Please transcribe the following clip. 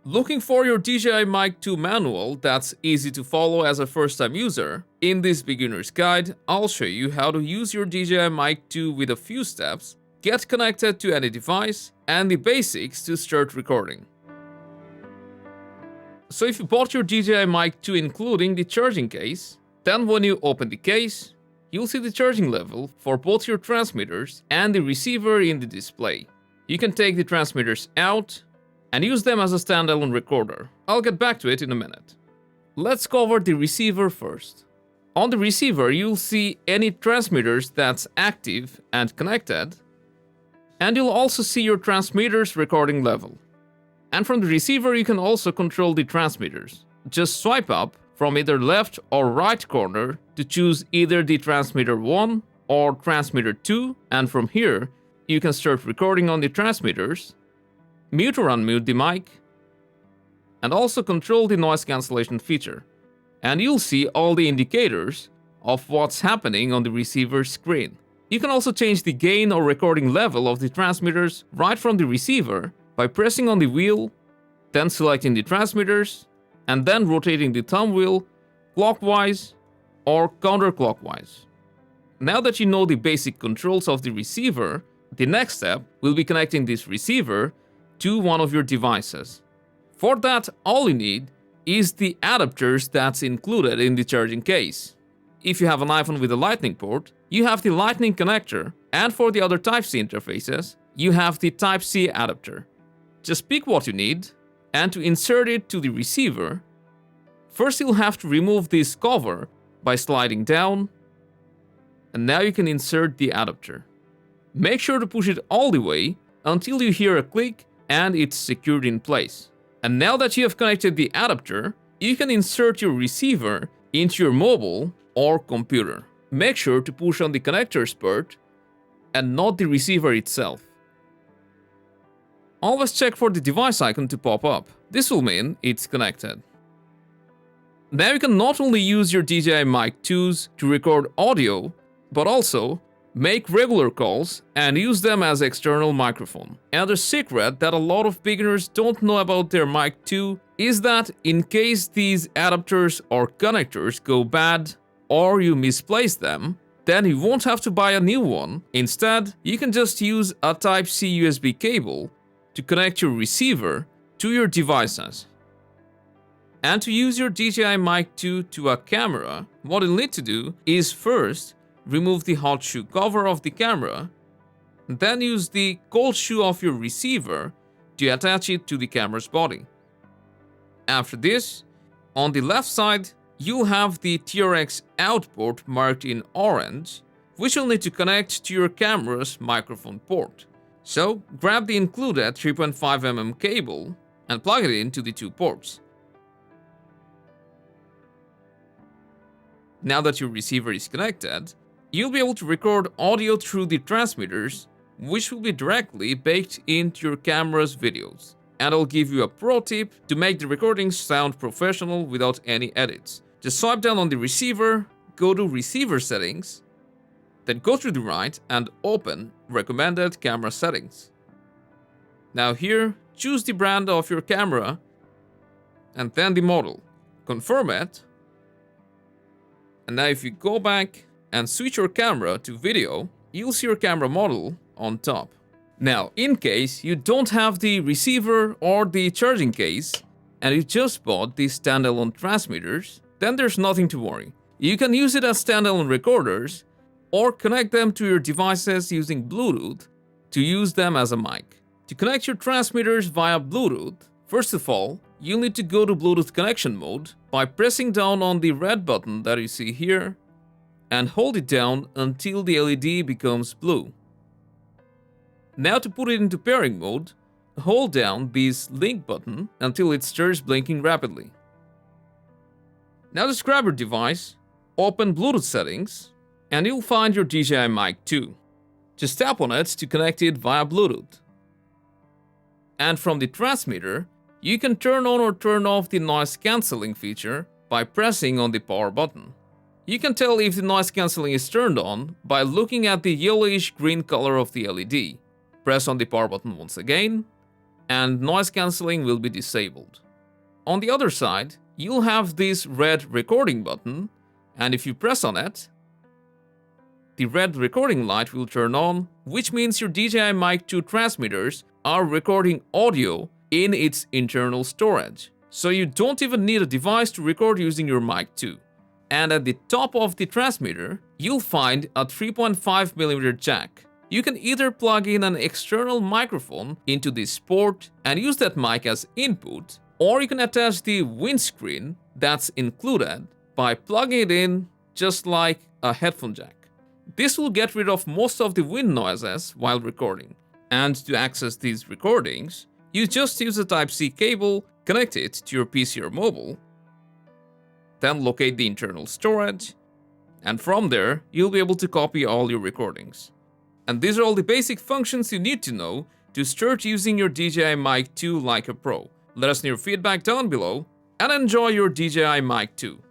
Looking for your DJI Mic 2 manual that's easy to follow as a first-time user? In this beginner's guide, I'll show you how to use your DJI Mic 2 with a few steps, get connected to any device, and the basics to start recording. So if you bought your DJI Mic 2 including the charging case, then when you open the case, you'll see the charging level for both your transmitters and the receiver in the display. You can take the transmitters out and use them as a standalone recorder. I'll get back to it in a minute. Let's cover the receiver first. On the receiver, you'll see any transmitters that's active and connected, and you'll also see your transmitter's recording level. And from the receiver, you can also control the transmitters. Just swipe up from either left or right corner to choose either the transmitter 1 or transmitter 2, and from here, you can start recording on the transmitters, mute or unmute the mic, and also control the noise cancellation feature. And you'll see all the indicators of what's happening on the receiver's screen. You can also change the gain or recording level of the transmitters right from the receiver by pressing on the wheel, then selecting the transmitters, and then rotating the thumb wheel clockwise or counterclockwise. Now that you know the basic controls of the receiver, the next step will be connecting this receiver to one of your devices. For that, all you need is the adapters that's included in the charging case. If you have an iPhone with a Lightning port, you have the Lightning connector, and for the other Type-C interfaces, you have the Type-C adapter. Just pick what you need, and to insert it to the receiver, first you'll have to remove this cover by sliding down, and now you can insert the adapter. Make sure to push it all the way until you hear a click and it's secured in place. And now that you have connected the adapter, you can insert your receiver into your mobile or computer. Make sure to push on the connectors part and not the receiver itself. Always check for the device icon to pop up. This will mean it's connected. Now you can not only use your DJI Mic 2s to record audio, but also make regular calls and use them as external microphone. Another secret that a lot of beginners don't know about their Mic 2 is that in case these adapters or connectors go bad or you misplace them, then you won't have to buy a new one. Instead, you can just use a Type-C USB cable to connect your receiver to your devices. And to use your DJI Mic 2 to a camera, what you'll need to do is first remove the hot shoe cover of the camera, then use the cold shoe of your receiver to attach it to the camera's body. After this, on the left side, you'll have the TRX out port marked in orange, which you'll need to connect to your camera's microphone port. So, grab the included 3.5mm cable and plug it into the two ports. Now that your receiver is connected, you'll be able to record audio through the transmitters, which will be directly baked into your camera's videos. And I'll give you a pro tip to make the recordings sound professional without any edits. Just swipe down on the receiver, go to Receiver Settings, then go to the right and open Recommended Camera Settings. Now here, choose the brand of your camera and then the model. Confirm it. And now if you go back and switch your camera to video, you'll see your camera model on top. Now, in case you don't have the receiver or the charging case, and you just bought the standalone transmitters, then there's nothing to worry. You can use it as standalone recorders, or connect them to your devices using Bluetooth to use them as a mic. To connect your transmitters via Bluetooth, first of all, you'll need to go to Bluetooth connection mode by pressing down on the red button that you see here, and hold it down until the LED becomes blue. Now to put it into pairing mode, hold down this link button until it starts blinking rapidly. Now just grab your device, open Bluetooth settings, and you'll find your DJI Mic 2. Just tap on it to connect it via Bluetooth. And from the transmitter, you can turn on or turn off the noise cancelling feature by pressing on the power button. You can tell if the noise cancelling is turned on by looking at the yellowish green color of the LED. Press on the power button once again, and noise cancelling will be disabled. On the other side, you'll have this red recording button, and if you press on it, the red recording light will turn on, which means your DJI Mic 2 transmitters are recording audio in its internal storage. So you don't even need a device to record using your Mic 2. And at the top of the transmitter, you'll find a 3.5mm jack. You can either plug in an external microphone into this port and use that mic as input, or you can attach the windscreen that's included by plugging it in just like a headphone jack. This will get rid of most of the wind noises while recording. And to access these recordings, you just use a Type-C cable, connect it to your PC or mobile, then locate the internal storage, and from there, you'll be able to copy all your recordings. And these are all the basic functions you need to know to start using your DJI Mic 2 like a pro. Let us know your feedback down below, and enjoy your DJI Mic 2.